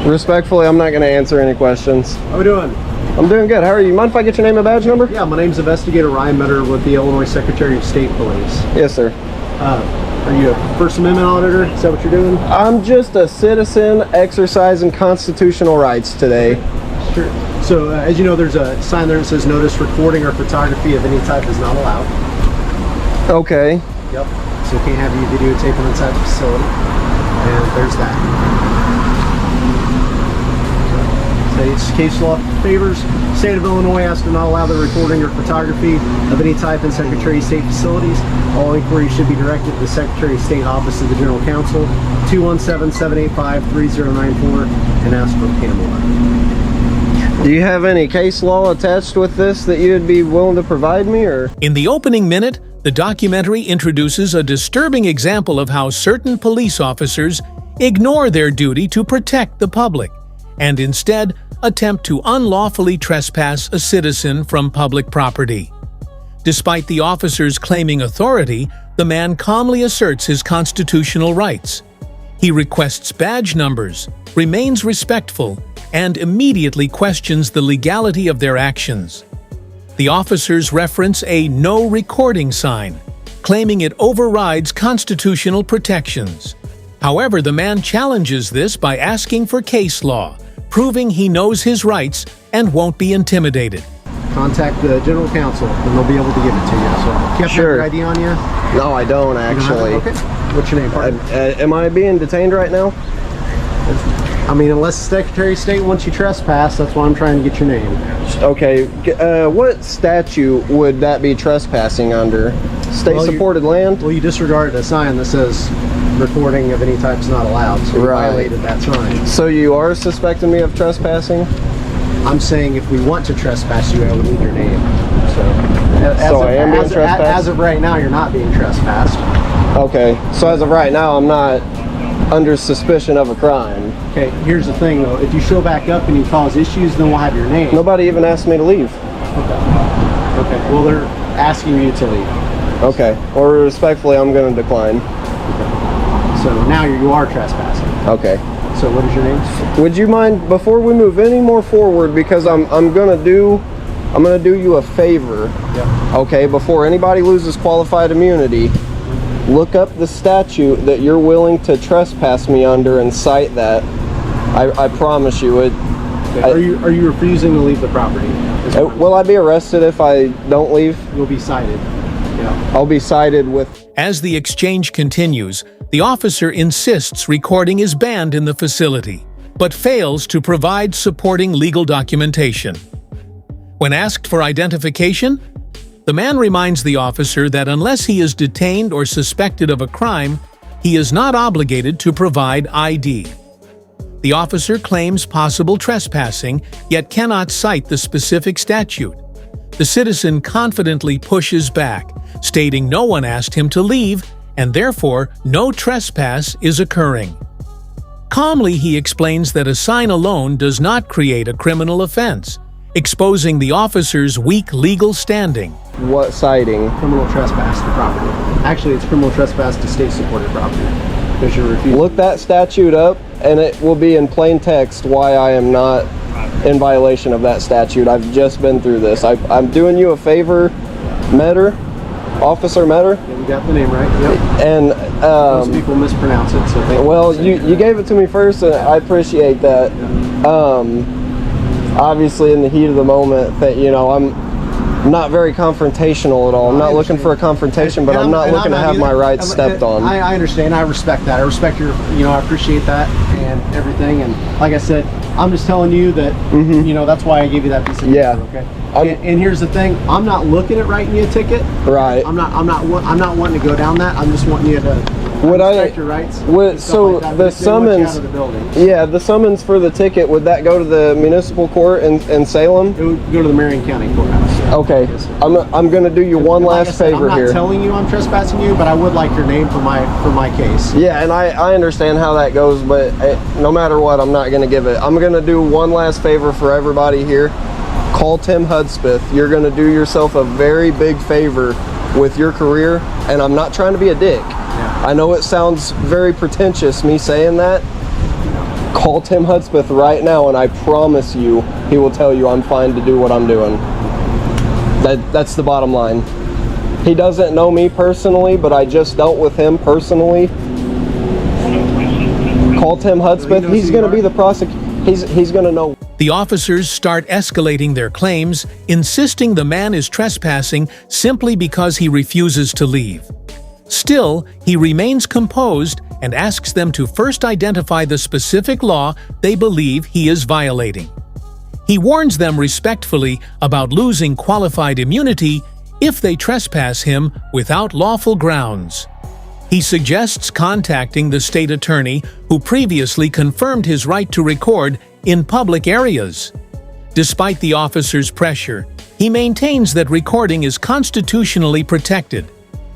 Respectfully, I'm not going to answer any questions. How we doing? I'm doing good. How are you? Mind if I get your name and badge number? Yeah, my name's Investigator Ryan Metter with the Illinois Secretary of State Police. Yes, sir. Are you a First Amendment auditor? Is that what you're doing? I'm just a citizen exercising constitutional rights today. Sure. So, as you know, there's a sign there that says notice recording or photography of any type is not allowed. Okay. Yep. So you can't have you videotaping inside the facility. And there's that. State's case law favors. State of Illinois has to not allow the recording or photography of any type in Secretary of State facilities. All inquiries should be directed to the Secretary of State Office of the General Counsel, 217-785-3094, and ask for Pamela. Do you have any case law attached with this that you'd be willing to provide me, or? In the opening minute, the documentary introduces a disturbing example of how certain police officers ignore their duty to protect the public and instead attempt to unlawfully trespass a citizen from public property. Despite the officers claiming authority, the man calmly asserts his constitutional rights. He requests badge numbers, remains respectful, and immediately questions the legality of their actions. The officers reference a no recording sign, claiming it overrides constitutional protections. However, the man challenges this by asking for case law, proving he knows his rights and won't be intimidated. Contact the General Counsel and they'll be able to give it to you. So, you have Sure. your ID on you? No, I don't actually. Okay. What's your name, partner? Am I being detained right now? I mean, unless the Secretary of State wants you trespass, that's why I'm trying to get your name. Okay. What statute would that be trespassing under? State-supported land? Well, you disregarded a sign that says recording of any type is not allowed, so you violated that sign. So you are suspecting me of trespassing? I'm saying if we want to trespass you, I would need your name. So I am being trespassed? As of right now, you're not being trespassed. Okay. So as of right now, I'm not under suspicion of a crime. Okay, here's the thing though. If you show back up and you cause issues, then we'll have your name. Nobody even asked me to leave. Okay, well, they're asking you to leave. Okay. Well, respectfully, I'm going to decline. Okay. So now you are trespassing. Okay. So what is your name? Would you mind, before we move any more forward, because I'm gonna do you a favor. Yeah. Okay, before anybody loses qualified immunity, look up the statute that you're willing to trespass me under and cite that. I promise you it. Okay. Are you refusing to leave the property? Will I be arrested if I don't leave? You'll be cited. Yeah. I'll be cited with. As the exchange continues, the officer insists recording is banned in the facility, but fails to provide supporting legal documentation. When asked for identification, the man reminds the officer that unless he is detained or suspected of a crime, he is not obligated to provide ID. The officer claims possible trespassing, yet cannot cite the specific statute. The citizen confidently pushes back, stating no one asked him to leave, and therefore no trespass is occurring. Calmly, he explains that a sign alone does not create a criminal offense, exposing the officer's weak legal standing. What citing? Criminal trespass to property. Actually, it's criminal trespass to state-supported property. Because you're refusing. Look that statute up, and it will be in plain text why I am not in violation of that statute. I've just been through this. I'm doing you a favor, Metter, Officer Metter. Yeah, you got the name right. Yep. And most people mispronounce it, so thank well, you gave it to me first, and I appreciate that. Obviously, in the heat of the moment, that I'm not very confrontational at all. I'm not looking for a confrontation, but I'm not looking to have my rights stepped on. I understand. I respect that. I respect your, I appreciate that and everything. And like I said, I'm just telling you that, that's why I gave you that piece of paper. Yeah. Okay. And here's the thing. I'm not looking at writing you a ticket. Right. I'm not wanting to go down that. I'm just wanting you to respect your rights. So like the summons. Yeah, the summons for the ticket, would that go to the municipal court in Salem? It would go to the Marion County Courthouse. Okay. Yes, I'm going to do you one last favor here. I'm not telling you I'm trespassing you, but I would like your name for my case. Yeah, and I understand how that goes, but no matter what, I'm not going to give it. I'm going to do one last favor for everybody here. Call Tim Hudspeth. You're going to do yourself a very big favor with your career, and I'm not trying to be a dick. Yeah. I know it sounds very pretentious me saying that, Call Tim Hudspeth right now, and I promise you, he will tell you I'm fine to do what I'm doing. That's the bottom line. He doesn't know me personally, but I just dealt with him personally. Call Tim Hudspeth. He's going to be the prosecutor. He's going to know. The officers start escalating their claims, insisting the man is trespassing simply because he refuses to leave. Still, he remains composed and asks them to first identify the specific law they believe he is violating. He warns them respectfully about losing qualified immunity if they trespass him without lawful grounds. He suggests contacting the state attorney who previously confirmed his right to record in public areas. Despite the officer's pressure, he maintains that recording is constitutionally protected,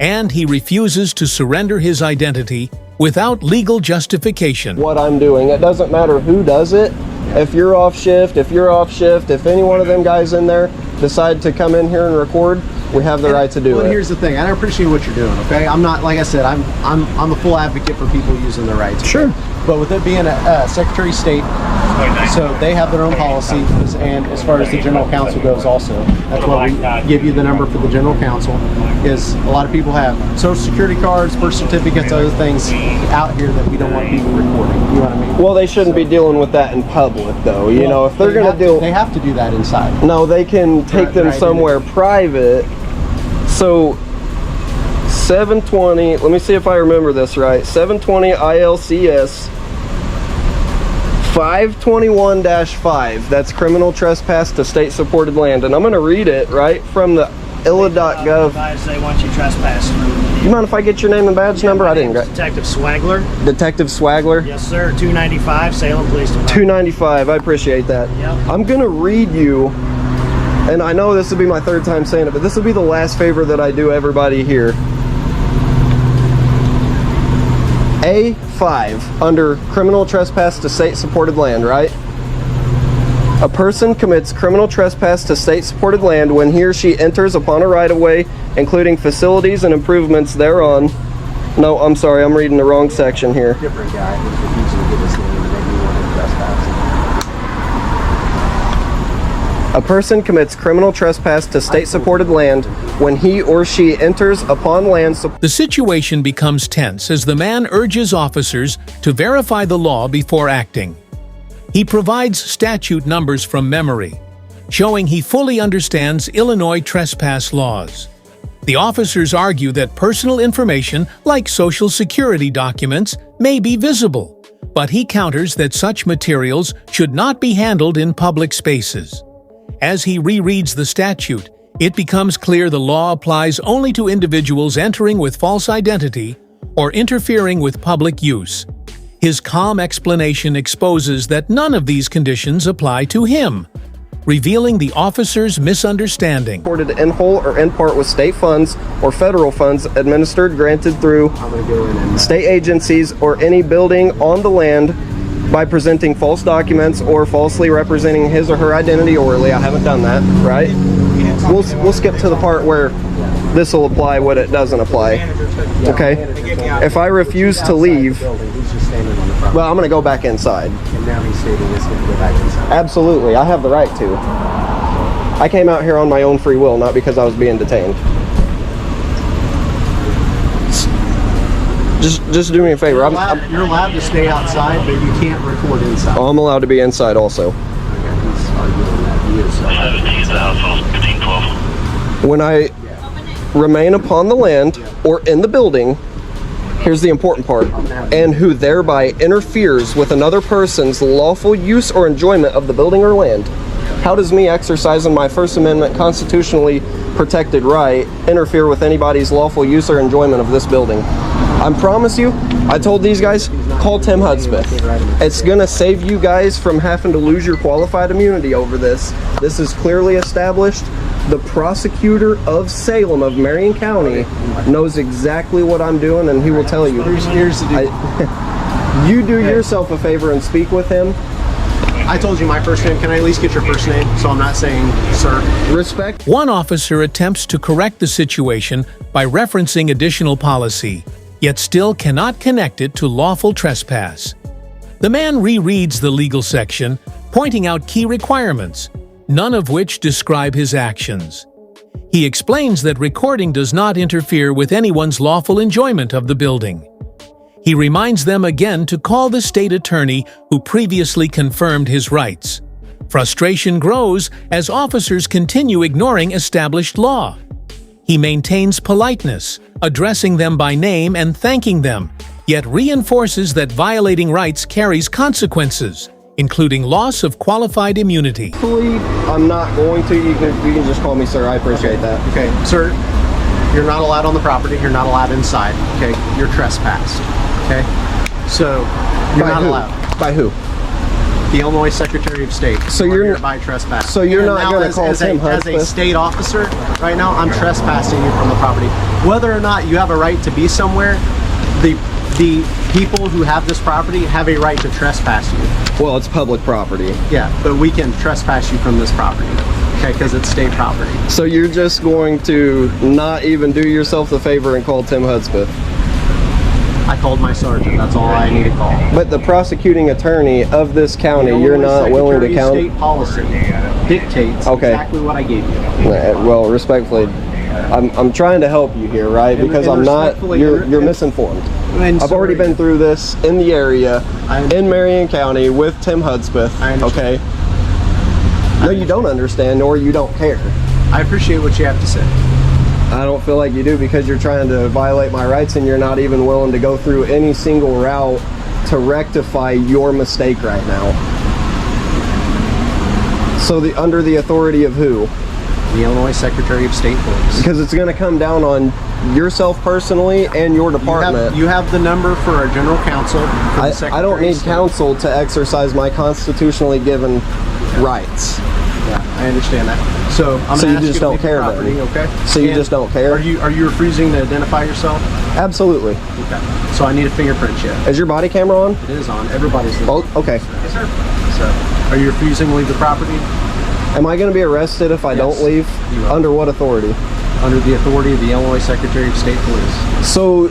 and he refuses to surrender his identity without legal justification. What I'm doing, it doesn't matter who does it. If you're off shift, if any one of them guys in there decide to come in here and record, we have the right to do it. Well, here's the thing. I appreciate what you're doing, okay? I'm not, like I said, I'm a full advocate for people using their rights. Okay? Sure. But with it being a Secretary of State, so they have their own policy, and as far as the General Counsel goes also, that's why we give you the number for the General Counsel, is a lot of people have Social Security cards, birth certificates, other things out here that we don't want people recording. You know what I mean? Well, they shouldn't be dealing with that in public, though. You know, if they're going to do... They have to do that inside. No, they can take them somewhere private. So, 720, let me see if I remember this right. 720 ILCS 521-5, that's criminal trespass to state-supported land. And I'm going to read it right from the illa.gov. They want you trespassing. You mind if I get your name and badge number? I didn't get. Detective Swagler. Detective Swagler? Yes, sir. 295 Salem Police Department. 295, I appreciate that. Yep. I'm going to read you, and I know this will be my third time saying it, but this will be the last favor that I do everybody here. A5, under criminal trespass to state-supported land, right? A person commits criminal trespass to state-supported land when he or she enters upon a right-of-way, including facilities and improvements thereon. No, I'm sorry, I'm reading the wrong section here. Different guy who's refusing to give his name and maybe wanted to trespass. A person commits criminal trespass to state-supported land when he or she enters upon land. The situation becomes tense as the man urges officers to verify the law before acting. He provides statute numbers from memory, showing he fully understands Illinois trespass laws. The officers argue that personal information, like Social Security documents, may be visible, but he counters that such materials should not be handled in public spaces. As he rereads the statute, it becomes clear the law applies only to individuals entering with false identity or interfering with public use. His calm explanation exposes that none of these conditions apply to him, revealing the officer's misunderstanding. Supported in whole or in part with state funds or federal funds administered, granted through state agencies or any building on the land by presenting false documents or falsely representing his or her identity orally. I haven't done that, right? We'll skip to the part where this will apply, what it doesn't apply. Okay? If I refuse to leave, well, I'm going to go back inside. And now he's stating he's going to go back inside. Absolutely, I have the right to. I came out here on my own free will, not because I was being detained. Just do me a favor. You're allowed to stay outside, but you can't record inside. Oh, I'm allowed to be inside also. Okay, he's arguing that he is. 17,000, 1512. When I remain upon the land or in the building, here's the important part, and who thereby interferes with another person's lawful use or enjoyment of the building or land. How does me exercising my First Amendment constitutionally protected right interfere with anybody's lawful use or enjoyment of this building? I promise you, I told these guys, call Tim Hudspeth. It's gonna save you guys from having to lose your qualified immunity over this. This is clearly established. The prosecutor of Salem, of Marion County, knows exactly what I'm doing, and he will tell you. Here's the deal. You do yourself a favor and speak with him. I told you my first name. Can I at least get your first name so I'm not saying sir? Respect. One officer attempts to correct the situation by referencing additional policy, yet still cannot connect it to lawful trespass. The man rereads the legal section, pointing out key requirements, none of which describe his actions. He explains that recording does not interfere with anyone's lawful enjoyment of the building. He reminds them again to call the state attorney who previously confirmed his rights. Frustration grows as officers continue ignoring established law. He maintains politeness, addressing them by name and thanking them, yet reinforces that violating rights carries consequences, including loss of qualified immunity. Hopefully, I'm not going to. You can just call me sir. I appreciate that. Okay, sir, you're not allowed on the property. You're not allowed inside. Okay, you're trespassed. Okay, so you're By not who? allowed. By who? The Illinois Secretary of State. So You are you're- hereby trespassed. so you're And not now gonna as- call as a- Tim as a Hudspeth? state officer, right now I'm trespassing you from the property. Whether or not you have a right to be somewhere, the people who have this property have a right to trespass you. Well, it's public property. Yeah, but we can trespass you from this property, okay, because it's state property. So you're just going to not even do yourself the favor and call Tim Hudspeth. I called my sergeant. That's all I need to call. But the prosecuting attorney of this county, The you're Illinois not willing to Secretary of count. State policy dictates Okay. exactly what I gave you. Well, respectfully, I'm trying to help you here, right? And- Because and I'm not. respectfully- You're and- misinformed. And I've already sorry. been through this in the area, I understand. in Marion County, with Tim Hudspeth. I understand. Okay. No, you don't understand, or you don't care. I appreciate what you have to say. I don't feel like you do, because you're trying to violate my rights and you're not even willing to go through any single route to rectify your mistake right now. So under the authority of who? The Illinois Secretary of State Police. Because it's going to come down on yourself personally and your department. You have the number for our general counsel. For the I Secretary don't of need State. counsel to exercise my constitutionally given rights. Yeah, I understand that. So I'm So gonna you ask just to don't leave the care then? property, okay? So you And just don't care? Are you refusing to identify yourself? Absolutely. Okay. So I need a fingerprint check. Is your body camera on? It is on. Everybody's. Oh, okay. Yes, sir. So, are you refusing to leave the property Am I going to be arrested if I Yes, don't leave? you will. Under what authority? under the authority of the Illinois Secretary of State Police? So,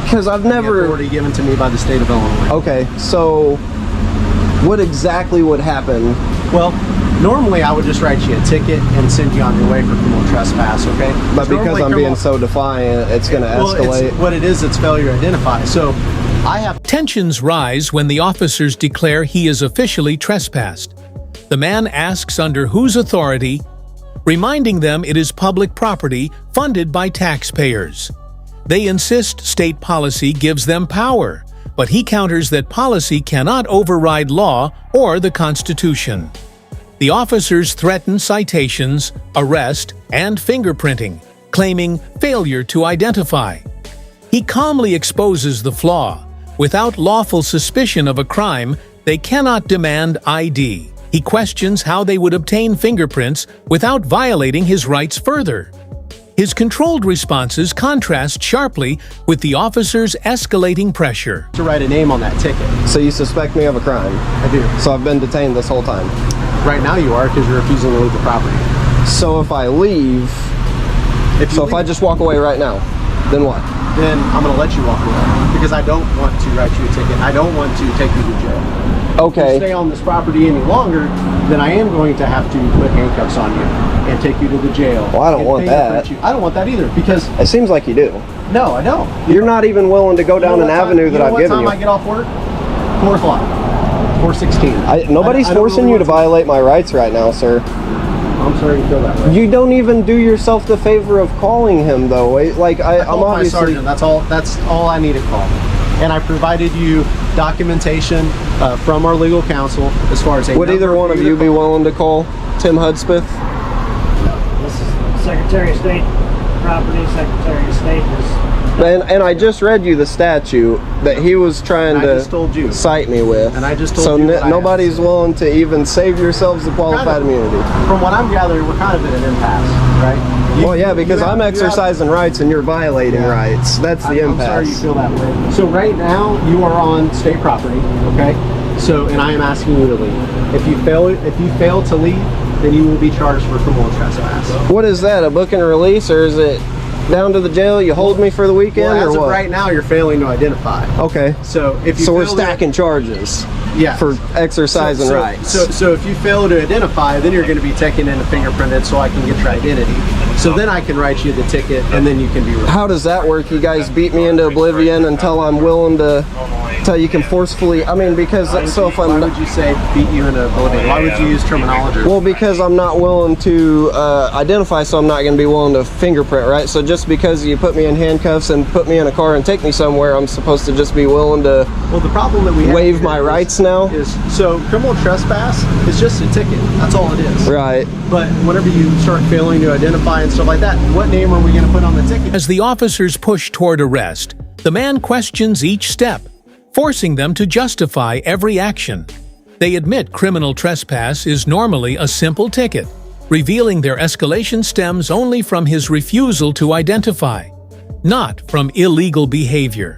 because I've The never... authority given to me by the state of Illinois. Okay, so what exactly would happen? Well, normally I would just write you a ticket and send you on your way for criminal trespass, okay? But because Normally I'm being criminal- so defiant, it's going to Well, escalate. what it is, it's failure to identify. So I have Tensions rise when the officers declare he is officially trespassed. The man asks under whose authority, reminding them it is public property funded by taxpayers. They insist state policy gives them power, but he counters that policy cannot override law or the Constitution. The officers threaten citations, arrest, and fingerprinting, claiming failure to identify. He calmly exposes the flaw. Without lawful suspicion of a crime, they cannot demand ID. He questions how they would obtain fingerprints without violating his rights further. His controlled responses contrast sharply with the officer's escalating pressure. to write a name on that ticket. So you suspect me of a crime. I do. So I've been detained this whole time. Right now you are because you're refusing to leave the property. So if I leave, If if I just walk away right now, then what? then I'm going to let you walk away because I don't want to write you a ticket. I don't want to take you to jail. If you stay Okay. on this property any longer, then I am going to have to put handcuffs on you and take you to the jail. Well, I don't and want fingerprint that. you. I don't want that either because It seems like you do. no, I don't. You're not even willing to go down an avenue that I've given What time I you. get off work? 4 o'clock. 4:16. Nobody's I don't forcing really you to want violate my rights right now, sir. I'm sorry you feel that way. You don't even do yourself the favor of calling him, though. Like I I'm called my obviously. sergeant. That's all I need to call. And I provided you documentation from our legal counsel as far as a Would either number one for of to you be willing to call Tim Hudspeth? This is Secretary of State property. Secretary of State is And I just read you the statute that he was trying And I to just told you. cite me with. And I just told so you what I nobody's have to say. willing to even save yourselves the qualified Kind of. immunity. From what I'm gathering, we're kind of at an impasse, right? Well, yeah, because I'm exercising rights and you're violating Yeah. rights. That's the I'm sorry you impasse. feel that way. So right now you are on state property, okay? So, and I am asking you to leave. If you fail to leave, then you will be charged for criminal trespass. What is that? A book and release, or is it down to the jail, you hold me for the weekend, Well, as or of what? right now, you're failing to identify. Okay. So if you So we're fail to- stacking charges. Yeah. For exercising so, rights. So if you fail to identify, then you're going to be taken in and fingerprinted so I can get your identity. So then I can write you the ticket and then you can be released. How does that work? You guys beat me into oblivion until I'm willing to, until you can forcefully, I mean, because so if Why I'm, would you say beat you into oblivion? Why would you use terminology? well, because I'm not willing to identify, so I'm not going to be willing to fingerprint, right? So just because you put me in handcuffs and put me in a car and take me somewhere, I'm supposed to just be willing to Well, the problem that we have waive here my is- rights now? So criminal trespass is just a ticket. That's all it is. Right. But whenever you start failing to identify and stuff like that, what name are we going to put on the ticket? As the officers push toward arrest, the man questions each step, forcing them to justify every action. They admit criminal trespass is normally a simple ticket, revealing their escalation stems only from his refusal to identify, not from illegal behavior.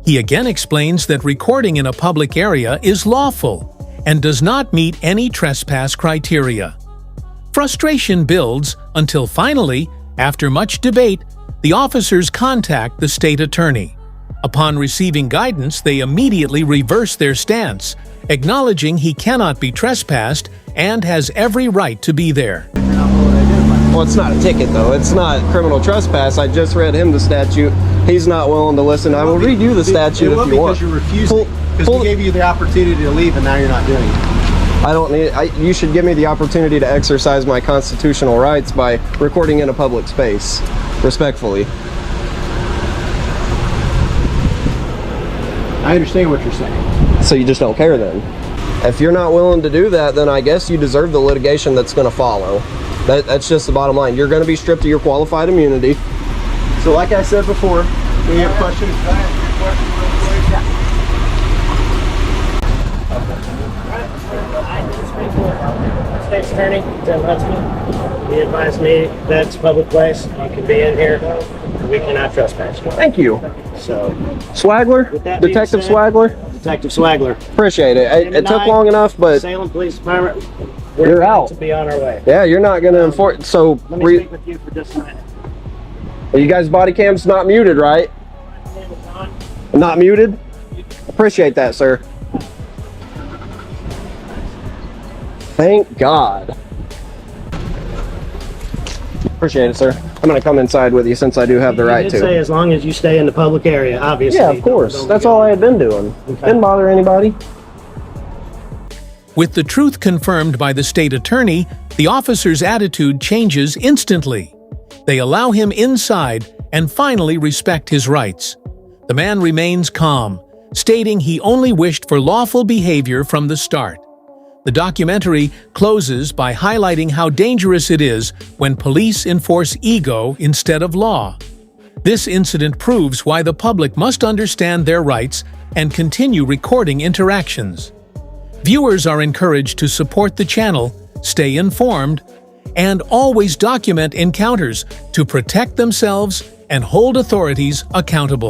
He again explains that recording in a public area is lawful and does not meet any trespass criteria. Frustration builds until finally, after much debate, the officers contact the state attorney. Upon receiving guidance, they immediately reverse their stance, acknowledging he cannot be trespassed and has every right to be there. Well, it's not a ticket, though. It's not criminal trespass. I just read him the statute. He's not willing to listen. I will read you the statute if you want. Because you're refusing. Because we gave you the opportunity to leave and now you're not doing it. I don't need. You should give me the opportunity to exercise my constitutional rights by recording in a public space, respectfully. I understand what you're saying. So you just don't care then? If you're not willing to do that, then I guess you deserve the litigation that's going to follow. That's just the bottom line. You're going to be stripped of your qualified immunity. So like I said before, we have questions. State's Attorney, Tim Hudson. He advised me that's a public place. You can be in here. We cannot trespass. Thank you. So, Swagler? With that being Detective said- Swagler? Detective Swagler. Appreciate it. It took long enough, but Salem Police Department. We're You're going out. to be on our way. yeah, you're not going to enforce. So, Let me speak with you for just a minute. you guys' body cam's not muted, right? Not muted? Appreciate that, sir. Thank God. Appreciate it, sir. I'm gonna come inside with you since I do have the right You did say to. as long as you stay in the public area, obviously. Yeah, of course. Don't That's go- all I had been doing. Didn't bother anybody. With the truth confirmed by the state attorney, the officer's attitude changes instantly. They allow him inside and finally respect his rights. The man remains calm, stating he only wished for lawful behavior from the start. The documentary closes by highlighting how dangerous it is when police enforce ego instead of law. This incident proves why the public must understand their rights and continue recording interactions. Viewers are encouraged to support the channel, stay informed, and always document encounters to protect themselves and hold authorities accountable.